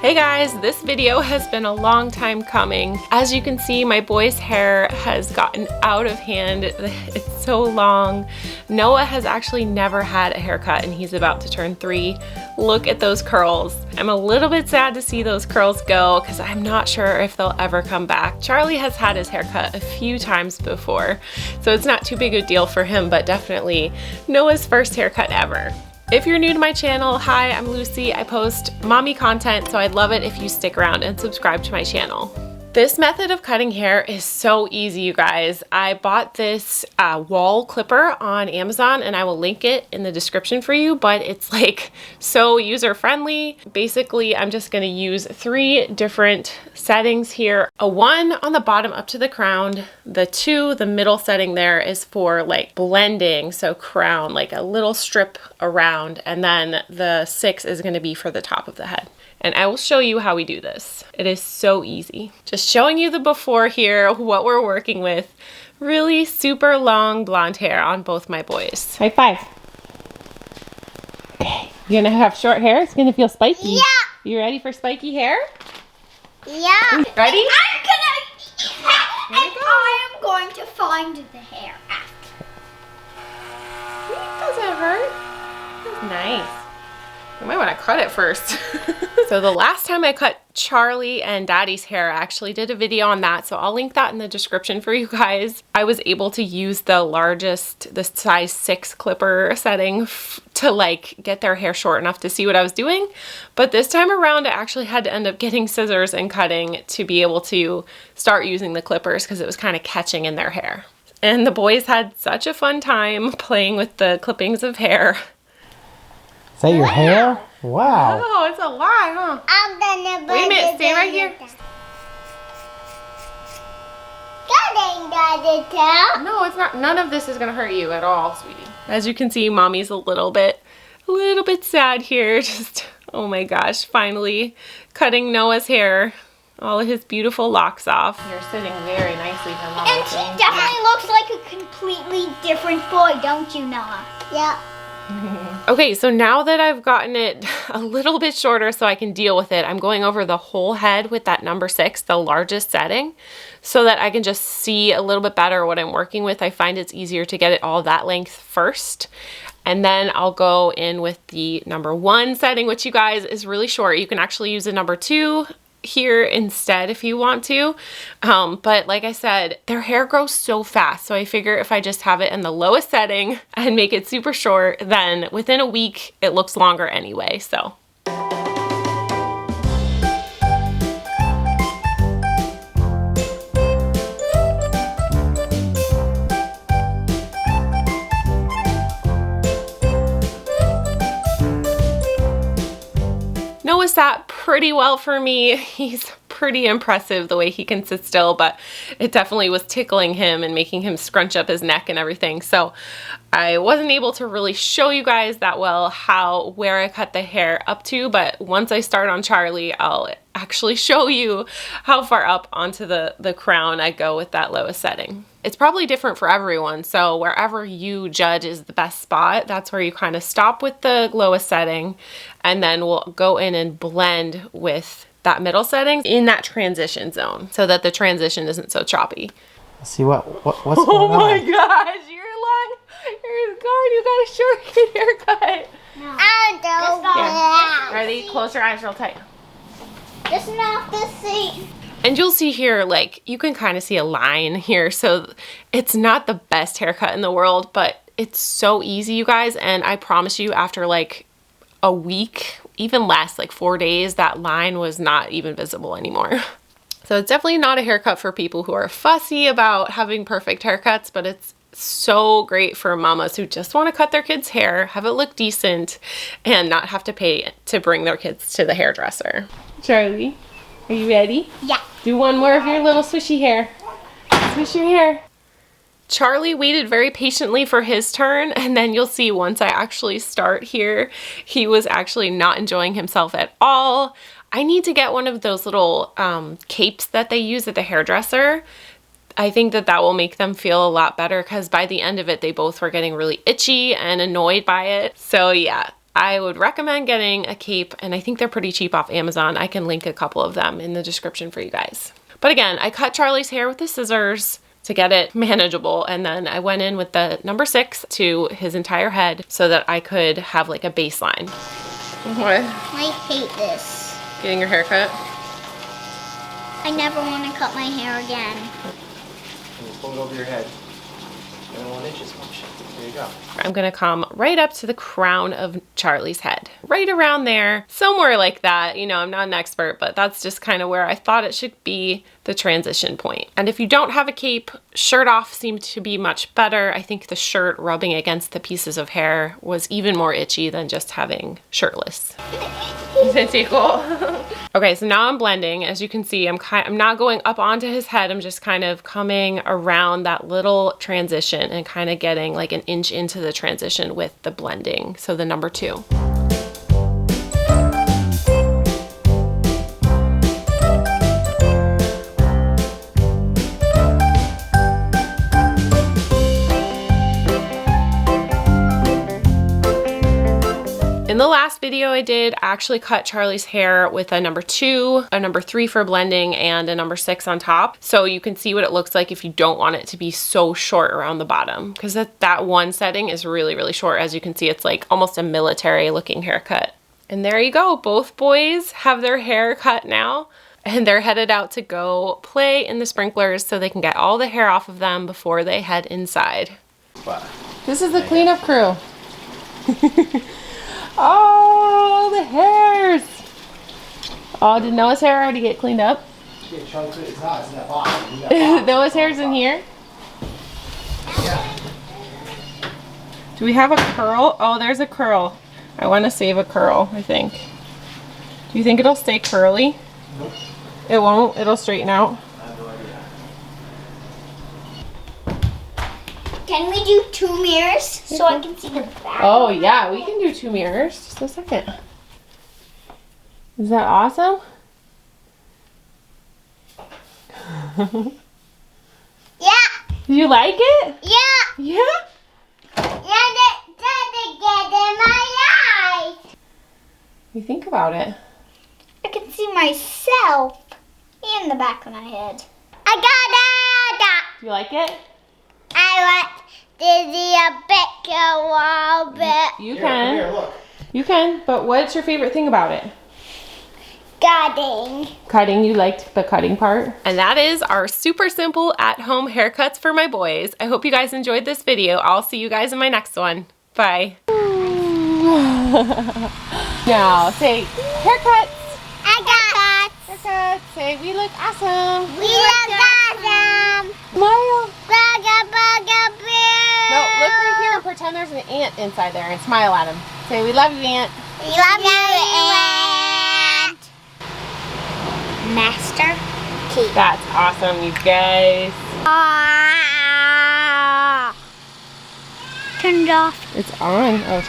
Hey guys, this video has been a long time coming. As you can see, my boy's hair has gotten out of hand. It's so long. Noah has actually never had a haircut and he's about to turn 3. Look at those curls. I'm a little bit sad to see those curls go because I'm not sure if they'll ever come back. Charlie has had his haircut a few times before, so it's not too big a deal for him, but definitely Noah's first haircut ever. If you're new to my channel, hi, I'm Lucy. I post mommy content, so I'd love it if you stick around and subscribe to my channel. This method of cutting hair is so easy, you guys. I bought this wall clipper on Amazon and I will link it in the description for you, but it's like so user-friendly. Basically, I'm just gonna use 3 different settings here. A 1 on the bottom up to the crown. The 2, the middle setting there, is for like blending, so crown, like a little strip around, and then the 6 is gonna be for the top of the head. And I will show you how we do this. It is so easy. Just showing you the before here, what we're working with. Really super long blonde hair on both my boys. High five. Okay, you're gonna have short hair. It's gonna feel spiky. Yeah. You ready for spiky hair? Yeah. Ready? I am going to find the hair after. Does it hurt? That's nice. You might want to cut it first. So the last time I cut Charlie and Daddy's hair, I actually did a video on that, so I'll link that in the description for you guys. I was able to use the largest, the size 6 clipper setting to like get their hair short enough to see what I was doing. But this time around, I actually had to end up getting scissors and cutting to be able to start using the clippers because it was kind of catching in their hair. And the boys had such a fun time playing with the clippings of hair. Is that your hair? Wow. Oh, it's a lot, huh? I'm gonna Wait a minute, stay right here. No, it's not. None of this is gonna hurt you at all, sweetie. As you can see, mommy's a little bit sad here. Just, oh my gosh, finally cutting Noah's hair. All of his beautiful locks off. You're sitting very nicely for Mama. And he definitely looks like a completely different boy, don't you, Noah? Yeah. Okay, so now that I've gotten it a little bit shorter so I can deal with it, I'm going over the whole head with that number 6, the largest setting, so that I can just see a little bit better what I'm working with. I find it's easier to get it all that length first. And then I'll go in with the number 1 setting, which you guys is really short. You can actually use the number 2 here instead if you want to, but like I said, their hair grows so fast, so I figure if I just have it in the lowest setting and make it super short, then within a week it looks longer anyway. So Noah sat pretty well for me. He's pretty impressive the way he can sit still, but it definitely was tickling him and making him scrunch up his neck and everything. So I wasn't able to really show you guys that well where I cut the hair up to, but once I start on Charlie, I'll actually show you how far up onto the crown I go with that lowest setting. It's probably different for everyone, so wherever you judge is the best spot, that's where you kind of stop with the lowest setting, and then we'll go in and blend with that middle setting in that transition zone so that the transition isn't so choppy. Let's see what's going on. Oh my gosh, you're going, you got a short haircut. No. I don't. Ready? Close your eyes real tight. Just not the seat. And you'll see here, like, you can kind of see a line here, so it's not the best haircut in the world, but it's so easy, you guys, and I promise you, after like a week, even less, like 4 days, that line was not even visible anymore. So it's definitely not a haircut for people who are fussy about having perfect haircuts, but it's so great for mamas who just want to cut their kids' hair, have it look decent, and not have to pay to bring their kids to the hairdresser. Charlie, are you ready? Yeah. Do one more of your little swishy hair. Swish your hair. Charlie waited very patiently for his turn, and then you'll see once I actually start here, he was actually not enjoying himself at all. I need to get one of those little capes that they use at the hairdresser. I think that will make them feel a lot better because by the end of it, they both were getting really itchy and annoyed by it. So yeah, I would recommend getting a cape, and I think they're pretty cheap off Amazon. I can link a couple of them in the description for you guys. But again, I cut Charlie's hair with the scissors to get it manageable, and then I went in with the number 6 to his entire head so that I could have like a baseline. What? I hate this. Getting your hair cut? I never want to cut my hair again. You pull it over your head. 1 inches. There you go. I'm gonna come right up to the crown of Charlie's head. Right around there, somewhere like that. You know, I'm not an expert, but that's just kind of where I thought it should be the transition point. And if you don't have a cape, shirt off seemed to be much better. I think the shirt rubbing against the pieces of hair was even more itchy than just having shirtless. Is it tickle? Okay, so now I'm blending. As you can see, I'm not going up onto his head. I'm just kind of coming around that little transition and kind of getting like an inch into the transition with the blending. So the number 2. In the last video I did, I actually cut Charlie's hair with a number 2, a number 3 for blending, and a number 6 on top. So you can see what it looks like if you don't want it to be so short around the bottom, because that one setting is really, really short. As you can see, it's like almost a military looking haircut. And there you go. Both boys have their hair cut now, and they're headed out to go play in the sprinklers so they can get all the hair off of them before they head inside. Wow. This is the cleanup crew. Oh, the hairs! Oh, did Noah's hair already get cleaned up? It's not, it's in that box. Noah's hair's in here? Yeah. Do we have a curl? Oh, there's a curl. I want to save a curl, I think. Do you think it'll stay curly? Nope. It won't? It'll straighten out? I have no idea. Can we do 2 mirrors so I can see the back? Oh, yeah, we can do 2 mirrors. Just a second. Is that awesome? Yeah! Do you like it? Yeah! Yeah? Yeah, that get in my eyes! What do you think about it? I can see myself in the back of my head. I got it! Do you like it? I want Dizzy a bit, a little bit. You Here, come can. here, look. You can, but what's your favorite thing about it? Cutting. Cutting, you liked the cutting part. And that is our super simple at-home haircuts for my boys. I hope you guys enjoyed this video. I'll see you guys in my next one. Bye. Now say haircuts. I got it. Haircuts. Say we look awesome. We look awesome. Smile. Bugga, bugga, bear. No, look right here and pretend there's an ant inside there and smile at him. Say we love you, ant. We love you, Aunt. Master key. That's awesome, you guys. Turned off. It's on. Oh.